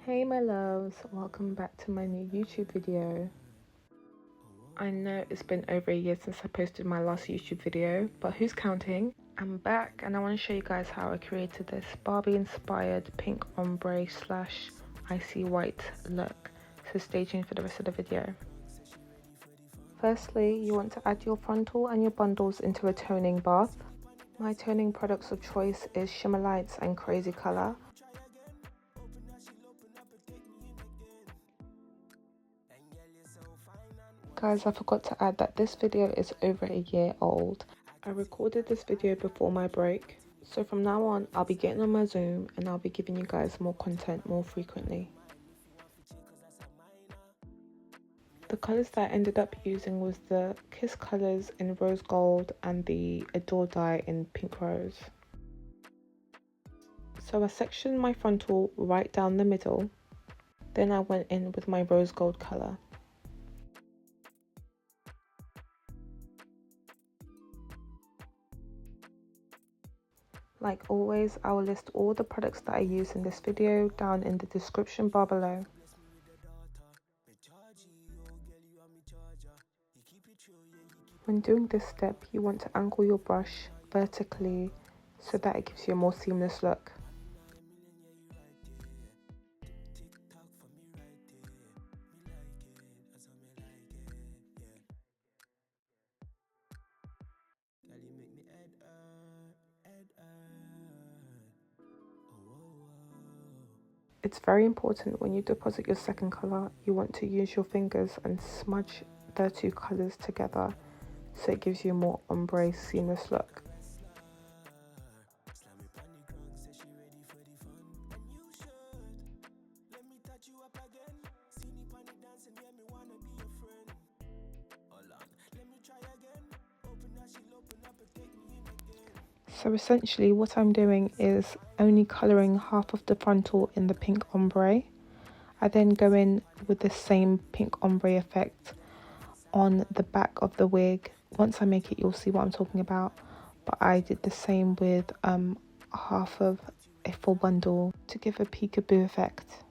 Hey my loves, welcome back to my new YouTube video. I know it's been over a year since I posted my last YouTube video, but who's counting? I'm back and I want to show you guys how I created this Barbie inspired pink ombre slash icy white look, so stay tuned for the rest of the video. Firstly, you want to add your frontal and your bundles into a toning bath. My toning products of choice is Shimmer Lights and Crazy Color. Guys, I forgot to add that this video is over a year old. I recorded this video before my break, so from now on I'll be getting on my Zoom and I'll be giving you guys more content more frequently. The colours that I ended up using was the Kiss colours in rose gold and the Adore dye in pink rose. So I sectioned my frontal right down the middle, then I went in with my rose gold colour. Like always, I will list all the products that I use in this video down in the description bar below. When doing this step, you want to angle your brush vertically so that it gives you a more seamless look. It's very important when you deposit your second colour, you want to use your fingers and smudge the two colours together so it gives you a more ombre seamless look. So essentially what I'm doing is only colouring half of the frontal in the pink ombre. I then go in with the same pink ombre effect on the back of the wig. Once I make it, you'll see what I'm talking about. But I did the same with half of a full bundle to give a peekaboo effect.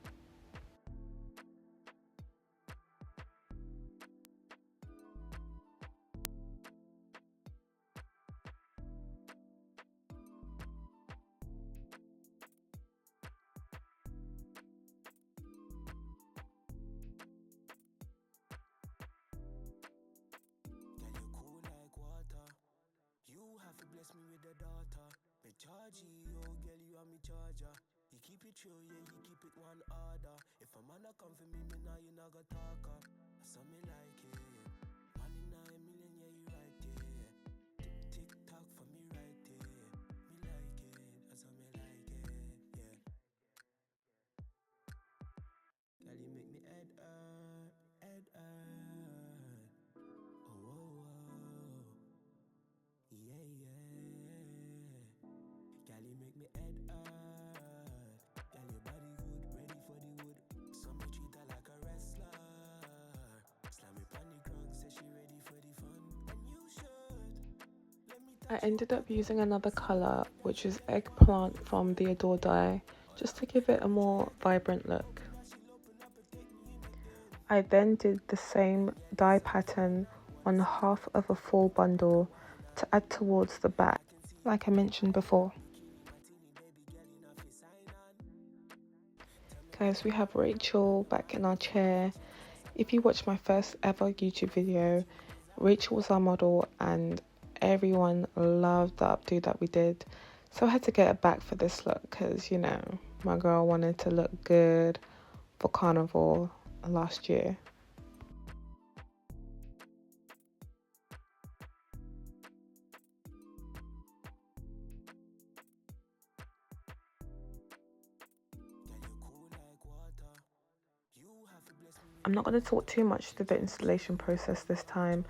I ended up using another colour, which is Eggplant from the Adore dye, just to give it a more vibrant look. I then did the same dye pattern on half of a full bundle to add towards the back, like I mentioned before. Guys, we have Rachel back in our chair. If you watched my first ever YouTube video, Rachel was our model and everyone loved the updo that we did. So I had to get her back for this look because, you know, my girl wanted to look good for Carnival last year. I'm not going to talk too much through the installation process this time,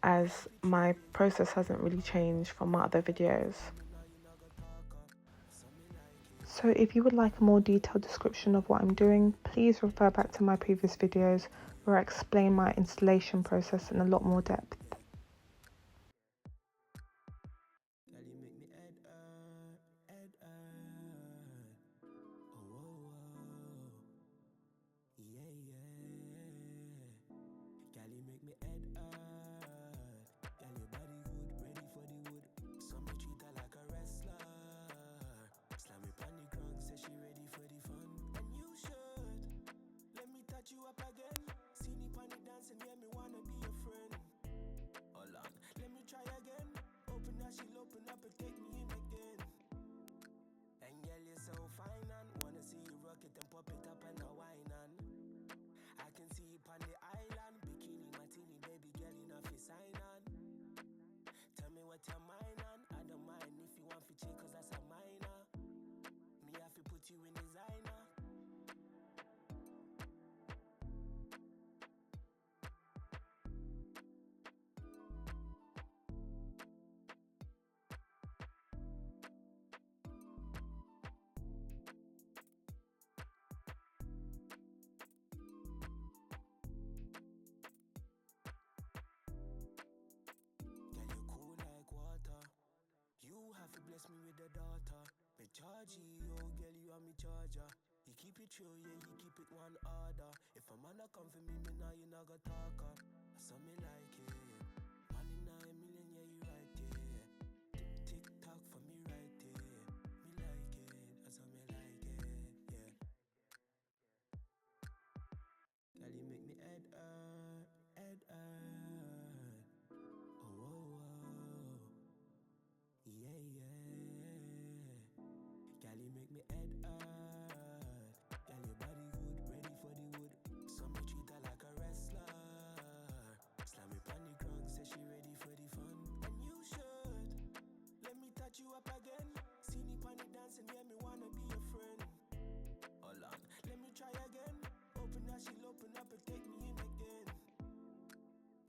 as my process hasn't really changed from my other videos. So if you would like a more detailed description of what I'm doing, please refer back to my previous videos where I explain my installation process in a lot more depth. to bless me with a daughter. Me charge you, oh girl, you are me charger. You keep it true, yeah, you keep it one order. If a man a come for me now you not go talk up. I saw me like it. One in a million, yeah, you right there. Tick tock for me right there. Me like it, I saw me like it, yeah. Girl, you make me head oh, oh, oh. Yeah, yeah. Girl, you make me head girl, your body good, ready for the wood. So me treat her like a wrestler. Slam me on the ground, say she ready for the fun. And you should let me touch you up again. See me on the dancing, yeah, me wanna be your friend. Hold on, let me try again. Open that, she'll open up and take me in again.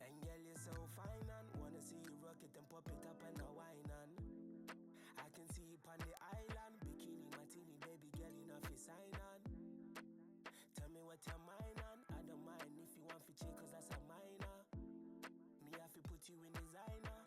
And girl, you're so fine and wanna see you rock it and pop it up and a wine and I can see you on the island, bikini martini, baby girl, you know fi sign on. Tell me what your mind on. I don't mind if you want fi check, cause that's a minor. Me have to put you in designer.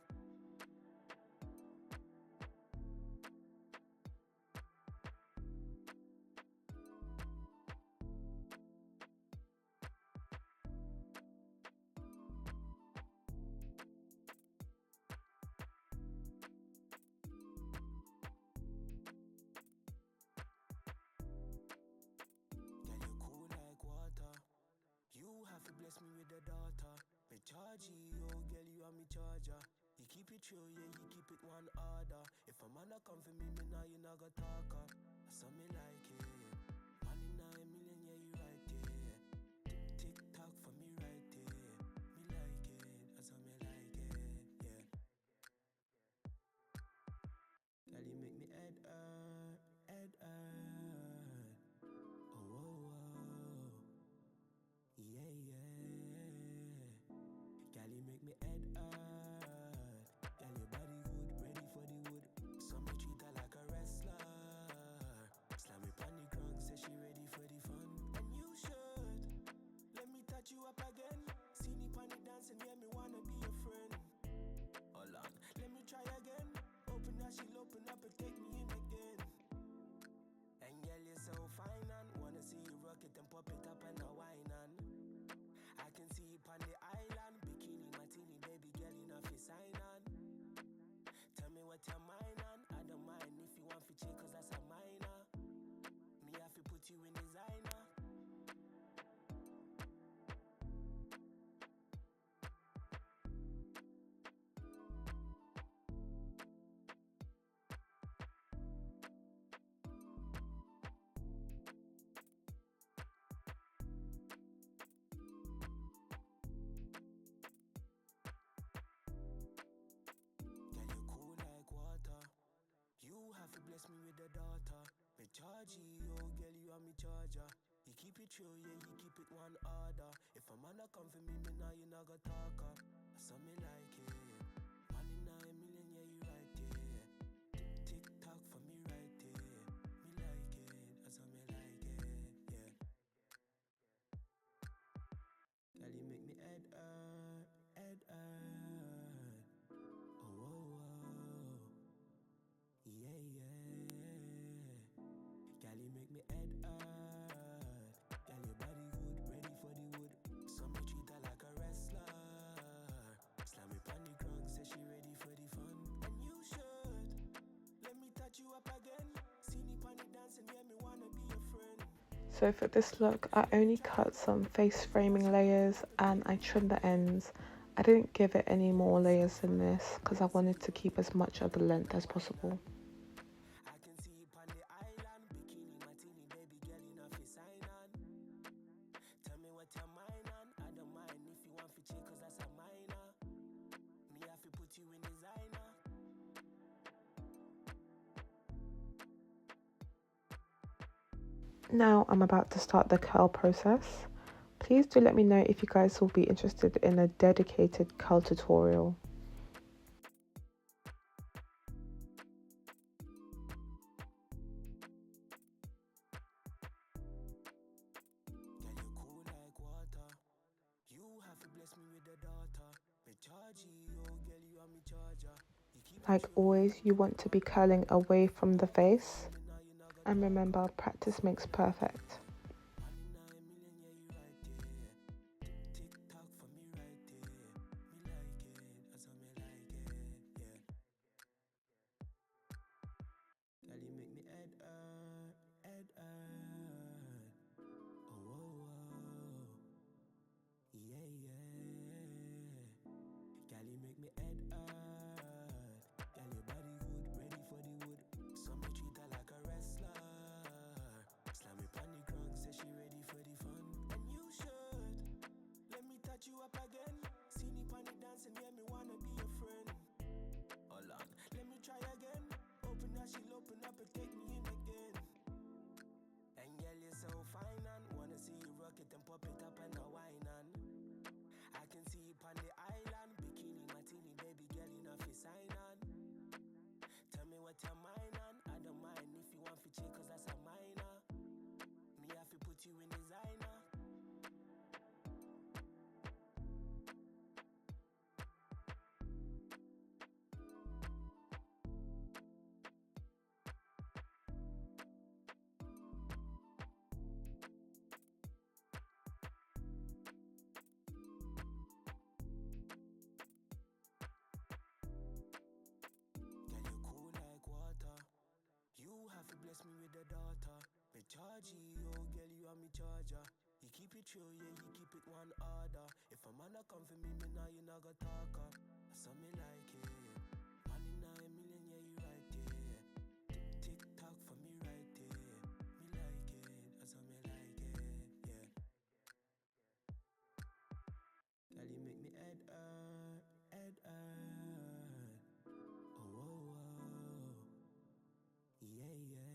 Girl, you cool like water. You have to bless me with a daughter. Me charge you, oh girl, you are me charger. You keep it true, yeah, you keep it one order. If a man a come for me now you not go talk up. I saw me like it. One in a million, yeah, you right there. Tick tock for me right there. Me like it, I saw me like it, yeah. Girl, you make me head oh, oh, oh. Yeah, yeah. Girl, you make me head girl, your body good, ready for the wood. So me treat her like a wrestler. Slam me on the ground, say she ready for the fun. And you should let me touch you up again. See me on the dancing, yeah, me wanna be your friend. Hold on, let me try again. Open that, she'll open up and take me in again. And girl, you're so fine and wanna see you rock it and pop it up and a wine and I can see you on the island, bikini martini, baby girl, you know fi sign on. Tell me what your mind on. I don't mind if you want fi check, cause that's a minor. Me have to put you in designer. Girl, you cool like water. You have to bless me with a daughter. Me charge you, oh girl, you are me charger. You keep it true, yeah, you keep it one order. If a man a come for me now you not go talk up. I saw me like it. One in a million, yeah, you right there. Tick tock for me right there. Me like it, I saw me like it, yeah. Girl, you make me head oh, oh, oh. Yeah, yeah. Girl, you make me head girl, your body good, ready for the wood. So me treat her like a wrestler. Slam me on the ground, say she ready for the fun. And you should let me touch you up again. See me on the dancing, yeah, me wanna be your friend. So for this look, I only cut some face framing layers and I trimmed the ends. I didn't give it any more layers than this because I wanted to keep as much of the length as possible. I can see you on the island, bikini martini, baby girl, you know fi sign on. Tell me what your mind on. I don't mind if you want fi check, cause that's a minor. Me have to put you in designer. Now I'm about to start the curl process. Please do let me know if you guys will be interested in a dedicated curl tutorial. Girl, you cool like water. You have to bless me with a daughter. Me charge you, oh girl, you are me charger. You Like always, you want to be curling away from the face. And remember, practice makes perfect. You up again, see me panic dancing, yeah, me wanna be a friend. Hold on, let me try again. Open that, she'll open up and take me in again. And girl, you're so fine and wanna see you rock it and pop it up and a wine and I can see you on the island, bikini martini, baby girl, you know fi sign on. Tell me what your mind on, I don't mind if you want fi check, cause that's a minor. Me have to put you in designer. Bless me with a daughter. Me charge you, oh girl, you are me charger. You keep it true, yeah, you keep it one order. If a man a come for me, me now you not go talker. I saw me like it. One in 9 million, yeah, you right there. Tick tock for me right there. Me like it, I saw me like it, yeah. Girl, you make me head hurt, head hurt. Oh, oh, oh. Yeah, yeah.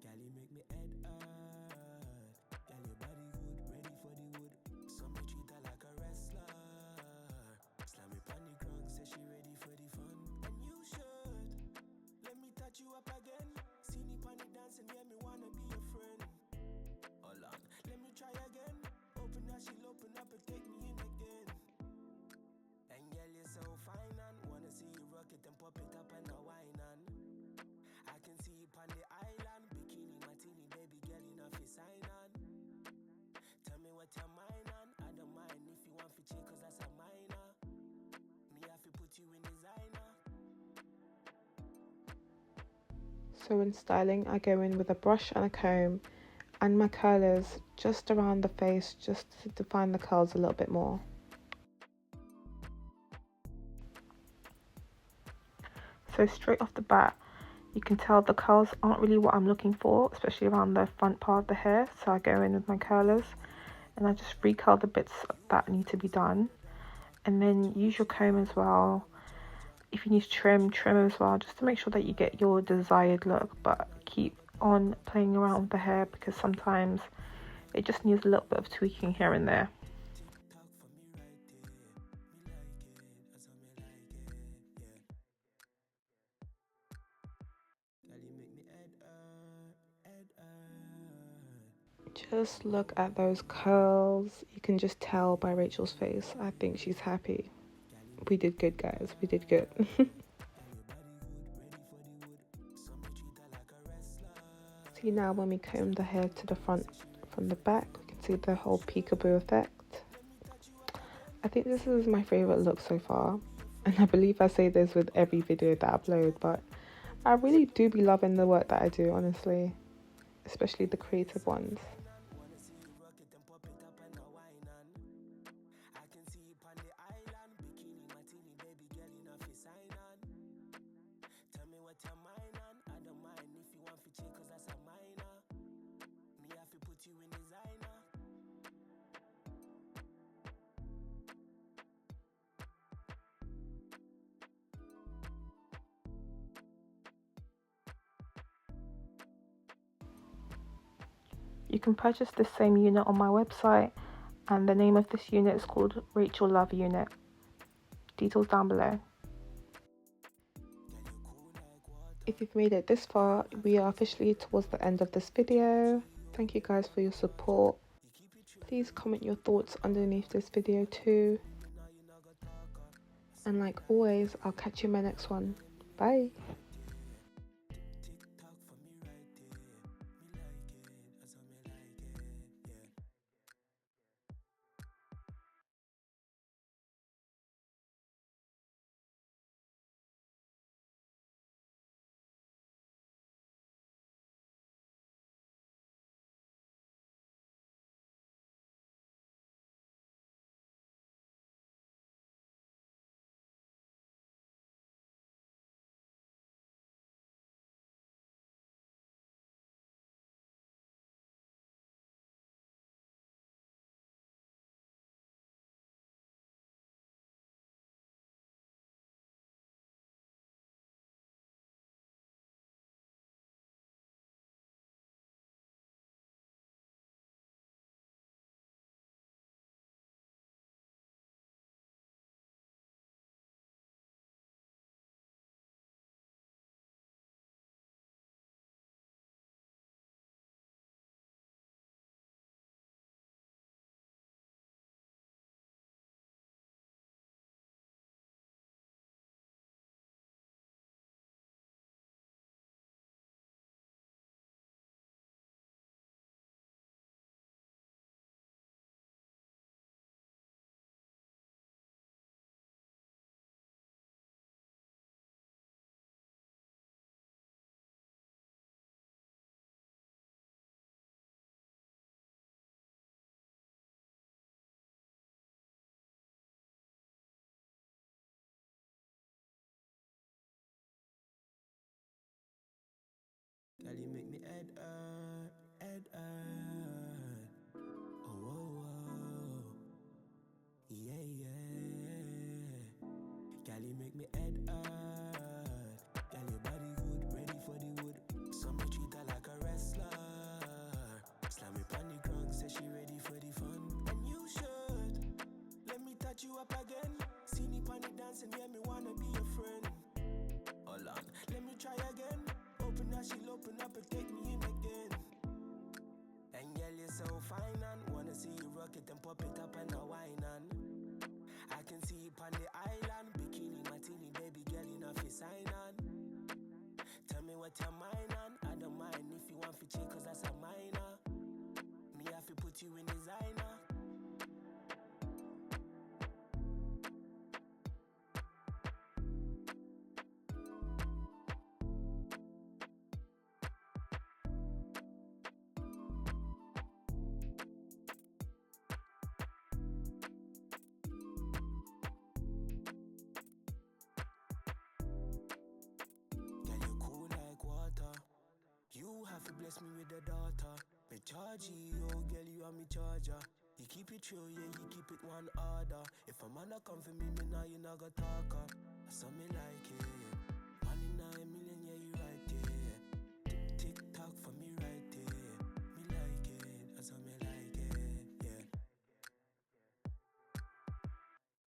Girl, you make me head hurt. Girl, your body good, ready for the wood. So me treat her like a wrestler. Slam me on the ground, say she ready for the fun. And you should let me touch you up again. See me panic dancing, yeah, me wanna be a friend. Hold on, let me try again. Open that, she'll open up and take me in again. And girl, you're so fine and wanna see you rock it and pop it up and a wine and I can see you on the island, bikini martini, baby girl, you know fi sign on. Tell me what your mind on, I don't mind if you want fi check, cause that's a minor. Me have to put you in designer. So in styling, I go in with a brush and a comb and my curlers just around the face, just to define the curls a little bit more. So straight off the bat, you can tell the curls aren't really what I'm looking for, especially around the front part of the hair. So I go in with my curlers and I just recurl the bits that need to be done. And then use your comb as well. If you need to trim as well, just to make sure that you get your desired look. But keep on playing around with the hair because sometimes it just needs a little bit of tweaking here and there. Just look at those curls. You can just tell by Rachel's face. I think she's happy. We did good, guys. We did good. See now when we comb the hair to the front from the back, we can see the whole peekaboo effect. I think this is my favorite look so far. And I believe I say this with every video that I upload, but I really do be loving the work that I do, honestly. Especially the creative ones. You can purchase this same unit on my website, and the name of this unit is called Rachel Love Unit. Details down below. If you've made it this far, we are officially towards the end of this video. Thank you guys for your support. Please comment your thoughts underneath this video too. And like always, I'll catch you in my next one. Bye. TikTok for me right there. Me like it, as I me like it, yeah. Girl, you make me head hurt. Oh, oh, oh. Yeah, yeah. Girl, you make me head hurt. Girl, your body good, ready for the wood. Some me treat her like a wrestler. Slam me on the ground, say she ready for the fun. And you should let me touch you up again. See me on the dancing, yeah, me wanna be your friend. Hold on, let me try again. Open that, she'll open up and take me in again. And girl, you're so fine and wanna see you rock it and pop it up and a wine and I can see you on the island, bikini martini, baby girl, you know fi sign on. Tell me what your mind on, I don't mind if you want fi check, cause that's a minor. Me have to put you in designer. Girl, you cool like water. You have to bless me with a daughter. Me charge you, oh girl, you are me charger. You keep it true, yeah, you keep it one order. If a man a come for me, me now you not go talk up. So me like it.